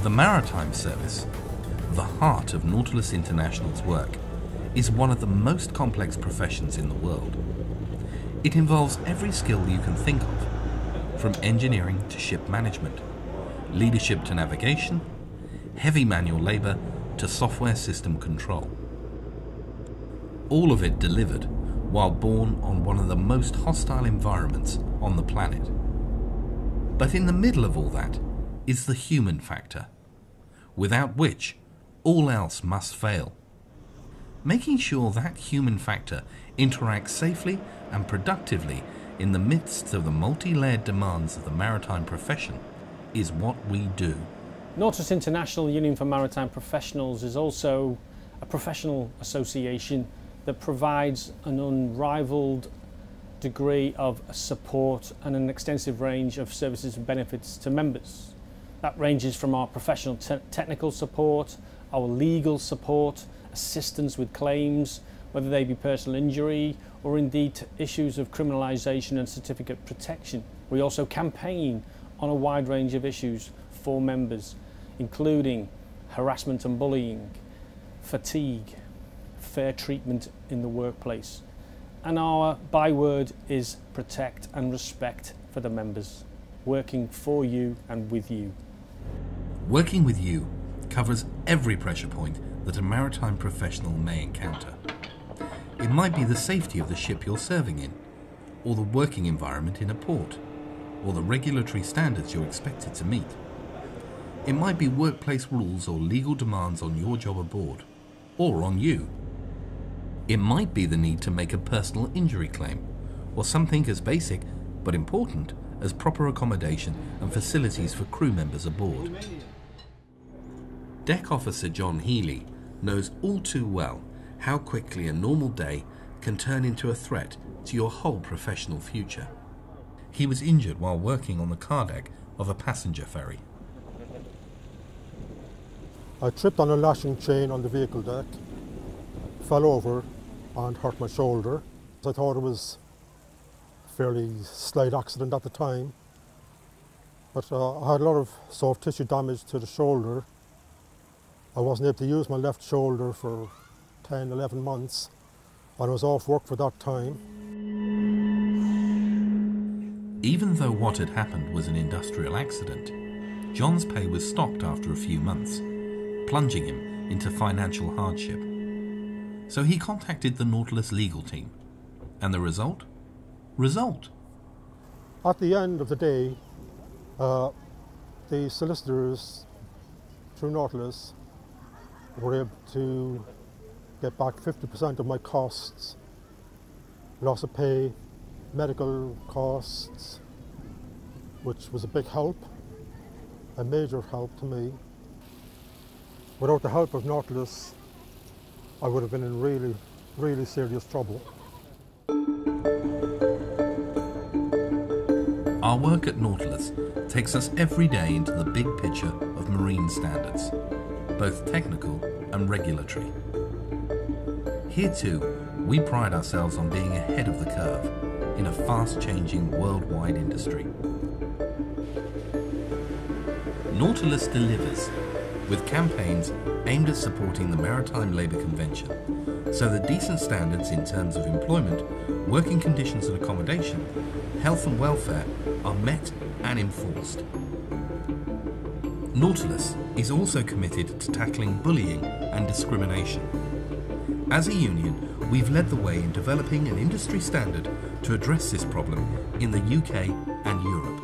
The Maritime Service, the heart of Nautilus International's work, is one of the most complex professions in the world. It involves every skill you can think of, from engineering to ship management, leadership to navigation, heavy manual labour to software system control. All of it delivered while born on one of the most hostile environments on the planet. But in the middle of all that is the human factor, without which all else must fail. Making sure that human factor interacts safely and productively in the midst of the multi-layered demands of the maritime profession is what we do. Nautilus International Union for Maritime Professionals is also a professional association that provides an unrivaled degree of support and an extensive range of services and benefits to members. That ranges from our professional technical support, our legal support, assistance with claims, whether they be personal injury or indeed issues of criminalisation and certificate protection. We also campaign on a wide range of issues for members, including harassment and bullying, fatigue, fair treatment in the workplace. And our byword is protect and respect for the members, working for you and with you. Working with you covers every pressure point that a maritime professional may encounter. It might be the safety of the ship you're serving in, or the working environment in a port, or the regulatory standards you're expected to meet. It might be workplace rules or legal demands on your job aboard, or on you. It might be the need to make a personal injury claim, or something as basic but important as proper accommodation and facilities for crew members aboard. Deck Officer John Healy knows all too well how quickly a normal day can turn into a threat to your whole professional future. He was injured while working on the car deck of a passenger ferry. I tripped on a lashing chain on the vehicle deck, fell over and hurt my shoulder. I thought it was a fairly slight accident at the time, but I had a lot of soft tissue damage to the shoulder. I wasn't able to use my left shoulder for 10, 11 months, and I was off work for that time. Even though what had happened was an industrial accident, John's pay was stopped after a few months, plunging him into financial hardship. So he contacted the Nautilus legal team. And the result? At the end of the day, the solicitors through Nautilus were able to get back 50% of my costs, loss of pay, medical costs, which was a big help, a major help to me. Without the help of Nautilus, I would have been in really, really serious trouble. Our work at Nautilus takes us every day into the big picture of marine standards, both technical and regulatory. Here too, we pride ourselves on being ahead of the curve in a fast-changing worldwide industry. Nautilus delivers with campaigns aimed at supporting the Maritime Labour Convention so that decent standards in terms of employment, working conditions and accommodation, health and welfare are met and enforced. Nautilus is also committed to tackling bullying and discrimination. As a union, we've led the way in developing an industry standard to address this problem in the UK and Europe.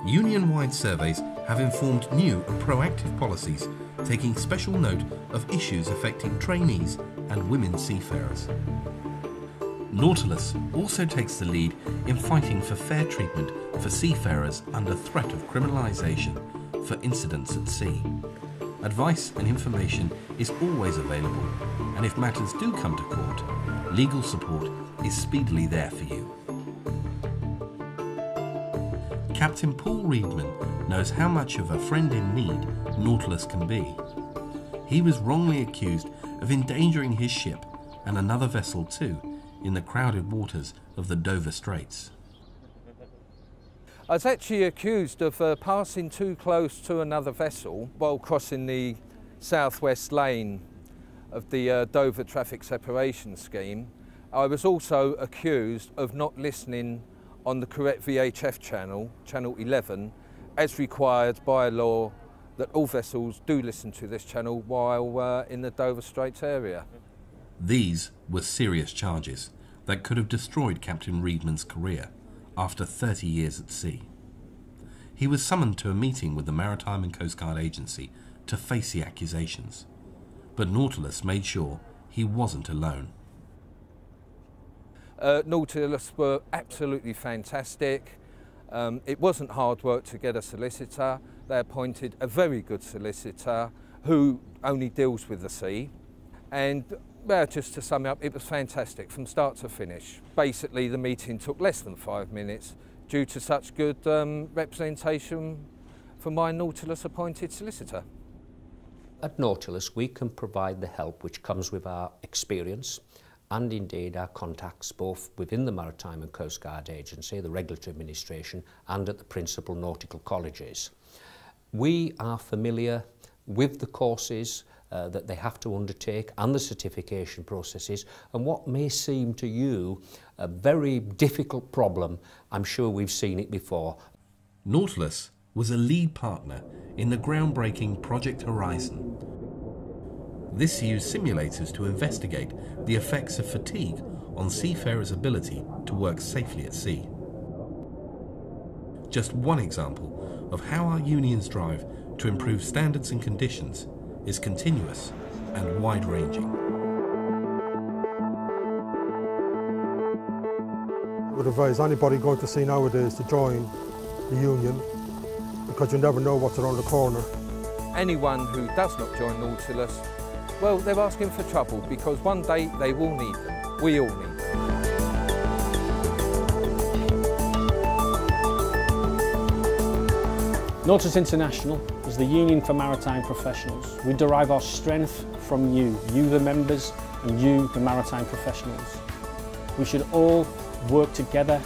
Union-wide surveys have informed new and proactive policies, taking special note of issues affecting trainees and women seafarers. Nautilus also takes the lead in fighting for fair treatment for seafarers under threat of criminalisation for incidents at sea. advice and information is always available, and if matters do come to court, legal support is speedily there for you. Captain Paul Reedman knows how much of a friend in need Nautilus can be. He was wrongly accused of endangering his ship and another vessel too in the crowded waters of the Dover Straits. I was actually accused of passing too close to another vessel while crossing the southwest lane of the Dover traffic separation scheme. I was also accused of not listening on the correct VHF channel, channel 11, as required by law that all vessels do listen to this channel while in the Dover Straits area. These were serious charges that could have destroyed Captain Reedman's career after 30 years at sea. He was summoned to a meeting with the Maritime and Coast Guard Agency to face the accusations, but Nautilus made sure he wasn't alone. Nautilus were absolutely fantastic. It wasn't hard work to get a solicitor. They appointed a very good solicitor who only deals with the sea. And well, just to sum up, it was fantastic from start to finish. Basically, the meeting took less than 5 minutes due to such good representation from my Nautilus appointed solicitor. At Nautilus, we can provide the help which comes with our experience and indeed our contacts both within the Maritime and Coast Guard Agency, the Regulatory Administration, and at the principal nautical colleges. We are familiar with the courses that they have to undertake and the certification processes, and what may seem to you a very difficult problem, I'm sure we've seen it before. Nautilus was a lead partner in the groundbreaking Project Horizon. This used simulators to investigate the effects of fatigue on seafarers' ability to work safely at sea. Just one example of how our unions drive to improve standards and conditions is continuous and wide-ranging. I would advise anybody going to sea nowadays to join the union, because you never know what's around the corner. Anyone who does not join Nautilus, well, they're asking for trouble, because one day they will need them. We all need them. Nautilus International is the Union for Maritime Professionals. We derive our strength from you the members, and you, the maritime professionals. We should all work together.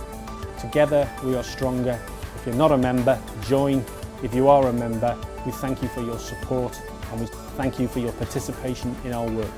Together we are stronger. If you're not a member, join. If you are a member, we thank you for your support and we thank you for your participation in our work.